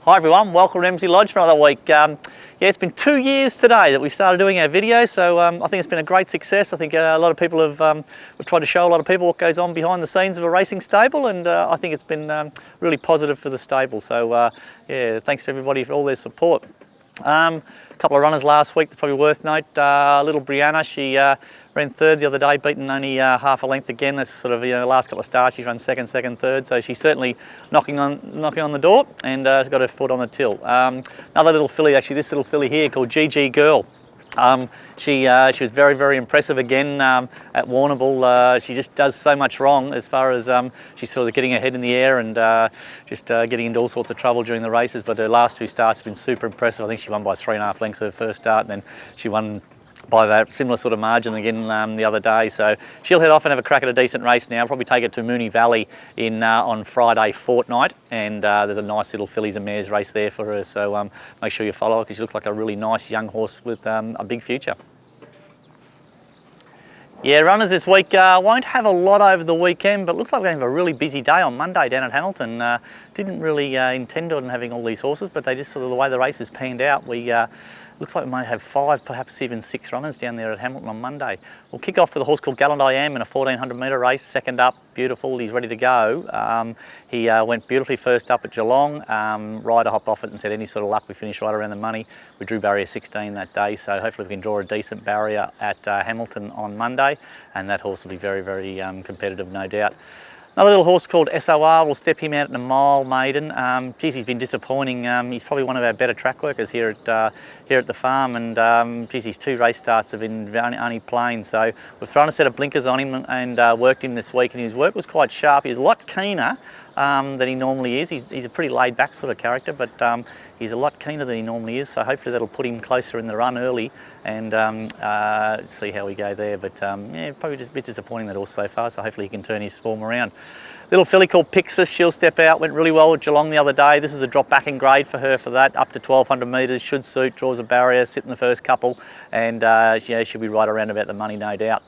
Hi everyone, welcome to Emsley Lodge for another week. Yeah, it's been 2 years today that we started doing our videos, so I think it's been a great success. I think a lot of people we've tried to show a lot of people what goes on behind the scenes of a racing stable, and I think it's been really positive for the stable. So yeah, thanks to everybody for all their support. A couple of runners last week that's probably worth note. Little Brianna, she ran third the other day, beaten only half a length again. That's sort of, the last couple of starts she's run second, third. So she's certainly knocking on the door and has got her foot on the till. Another little filly, actually, this little filly here called GG Girl. She was very, very impressive again at Warrnambool. She just does so much wrong as far as she's sort of getting her head in the air and just getting into all sorts of trouble during the races. But her last two starts have been super impressive. I think she won by 3.5 lengths her first start, and then she won by that similar sort of margin again the other day. So she'll head off and have a crack at a decent race now. Probably take it to Moonee Valley on Friday fortnight, and there's a nice little fillies and mares race there for her. So make sure you follow her because she looks like a really nice young horse with a big future. Yeah, runners this week won't have a lot over the weekend, but looks like we're going to have a really busy day on Monday down at Hamilton. Didn't really intend on having all these horses, but they just sort of, the way the races panned out, looks like we might have 5, perhaps even 6 runners down there at Hamilton on Monday. We'll kick off with a horse called Gallant I Am in a 1400 metre race, second up, beautiful, he's ready to go. He went beautifully first up at Geelong. Ryder hopped off it and said any sort of luck, we finished right around the money. We drew barrier 16 that day, so hopefully we can draw a decent barrier at Hamilton on Monday, and that horse will be very, very competitive, no doubt. Another little horse called SOR, we'll step him out in a mile maiden. Geez, he's been disappointing. He's probably one of our better track workers here at the farm, and geez, his 2 race starts have been only plain. So we've thrown a set of blinkers on him and worked him this week, and his work was quite sharp. He was a lot keener than he normally is. He's a pretty laid back sort of character, but he's a lot keener than he normally is, so hopefully that'll put him closer in the run early and see how we go there. But yeah, probably just a bit disappointing that horse so far, so hopefully he can turn his form around. Little filly called Pixis, she'll step out, went really well with Geelong the other day. This is a drop back in grade for her for that, up to 1200 metres, should suit, draws a barrier, sit in the first couple, and yeah, she'll be right around about the money, no doubt.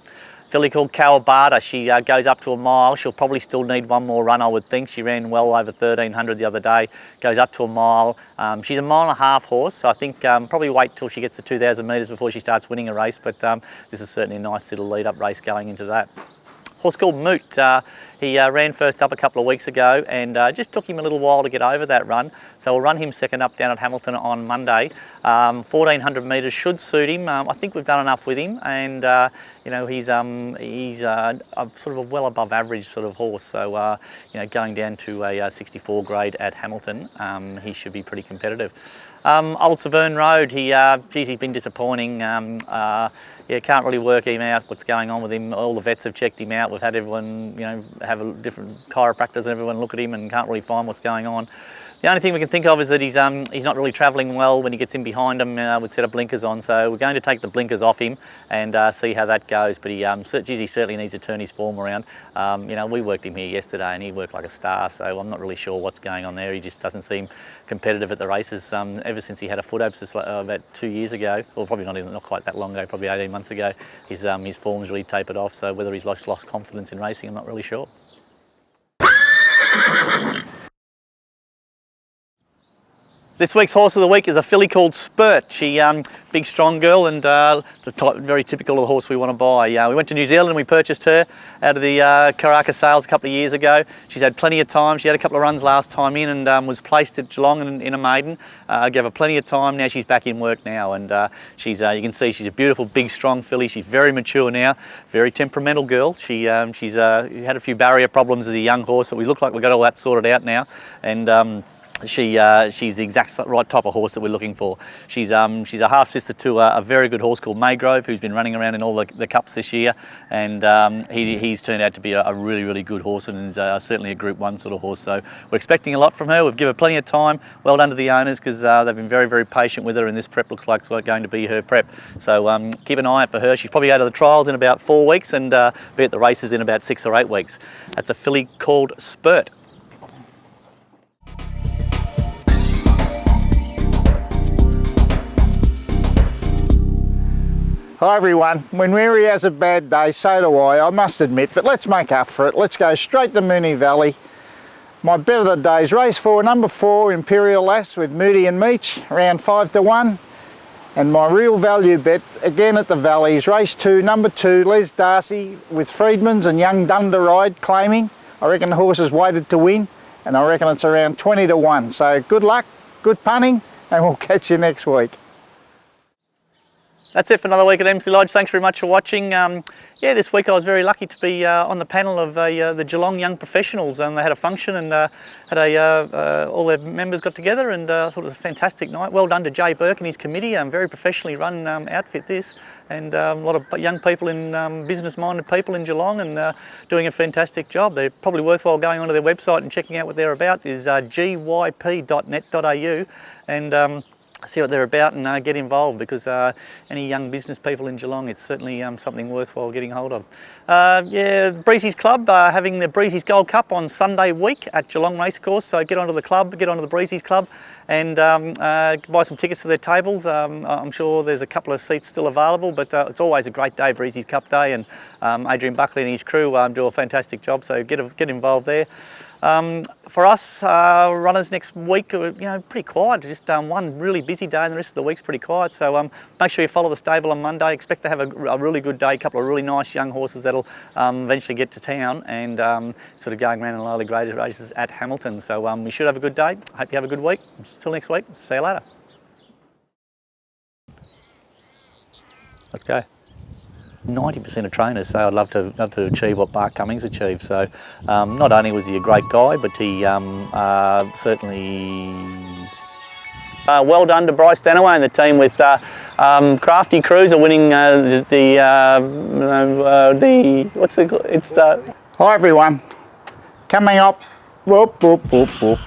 Filly called Kawabata, she goes up to a mile. She'll probably still need one more run, I would think. She ran well over 1300 the other day, goes up to a mile. She's a 1.5 mile horse, so I think probably wait till she gets to 2000 metres before she starts winning a race, but this is certainly a nice little lead-up race going into that. Horse called Moot, he ran first up a couple of weeks ago, and just took him a little while to get over that run. So we'll run him second up down at Hamilton on Monday. 1400 metres should suit him. I think we've done enough with him, and he's sort of a well above average sort of horse. So going down to a 64 grade at Hamilton, he should be pretty competitive. Old Severn Road, geez, he's been disappointing. Yeah, can't really work him out what's going on with him. All the vets have checked him out. We've had everyone, have a different chiropractors and everyone look at him and can't really find what's going on. The only thing we can think of is that he's not really travelling well when he gets in behind him with a set of blinkers on. So we're going to take the blinkers off him and see how that goes. But he certainly needs to turn his form around. We worked him here yesterday and he worked like a star. So I'm not really sure what's going on there. He just doesn't seem competitive at the races. Ever since he had a foot abscess about 2 years ago, or probably not quite that long ago, probably 18 months ago, his form's really tapered off. So whether he's lost confidence in racing, I'm not really sure. This week's horse of the week is a filly called Spurt. She big strong girl and very typical of the horse we want to buy. We went to New Zealand and we purchased her out of the Karaka sales a couple of years ago. She's had plenty of time. She had a couple of runs last time in and was placed at Geelong in a maiden. Gave her plenty of time. Now she's back in work now, and you can see she's a beautiful big strong filly. She's very mature now, very temperamental girl. She's had a few barrier problems as a young horse, but we look like we've got all that sorted out now, and she's the exact right type of horse that we're looking for. She's a half sister to a very good horse called Maygrove, who's been running around in all the cups this year, and he's turned out to be a really, really good horse, and is certainly a Group 1 sort of horse. So we're expecting a lot from her. We've given her plenty of time. Well done to the owners, because they've been very, very patient with her, and this prep looks like it's going to be her prep. So keep an eye out for her. She's probably out of the trials in about 4 weeks and be at the races in about 6 or 8 weeks. That's a filly called Spurt. Hi everyone, when Mary has a bad day, so do I must admit, but let's make up for it. Let's go straight to Moonee Valley My bet of the day is race 4, number 4, Imperial Lass with Moody and Meech, around 5 to 1. And my real value bet, again at the Valley, is race 2, number 2, Les Darcy with Freedmans and Young Dunder Ride claiming. I reckon the horse is weighted to win, and I reckon it's around 20 to 1. So good luck, good punting, and we'll catch you next week. That's it for another week at MC Lodge. Thanks very much for watching. Yeah, this week I was very lucky to be on the panel of the Geelong Young Professionals, and they had a function and all their members got together, and I thought it was a fantastic night. Well done to Jay Burke and his committee. Very professionally run outfit this, and a lot of young people in business-minded people in Geelong, and doing a fantastic job. They're probably worthwhile going onto their website and checking out what they're about. Is gyp.net.au, and see what they're about and get involved, because any young business people in Geelong, it's certainly something worthwhile getting hold of. Yeah, Breezy's Club having the Breezy's Gold Cup on Sunday week at Geelong Racecourse, so get onto the club, get onto the Breezy's Club, and buy some tickets to their tables. I'm sure there's a couple of seats still available, but it's always a great day, Breezy's Cup Day, and Adrian Buckley and his crew do a fantastic job, so get involved there. For us runners next week, pretty quiet. Just one really busy day, and the rest of the week's pretty quiet. So make sure you follow the stable on Monday. Expect to have a really good day. A couple of really nice young horses that'll eventually get to town and sort of going around in lowly graded races at Hamilton. So we should have a good day. Hope you have a good week. Till next week. See you later. Let's go. 90% of trainers say I'd love to achieve what Bart Cummings achieved. So not only was he a great guy, but he certainly... well done to Bryce Danaway and the team with Crafty Cruiser winning Hi everyone, coming up, whoop, whoop, whoop, whoop.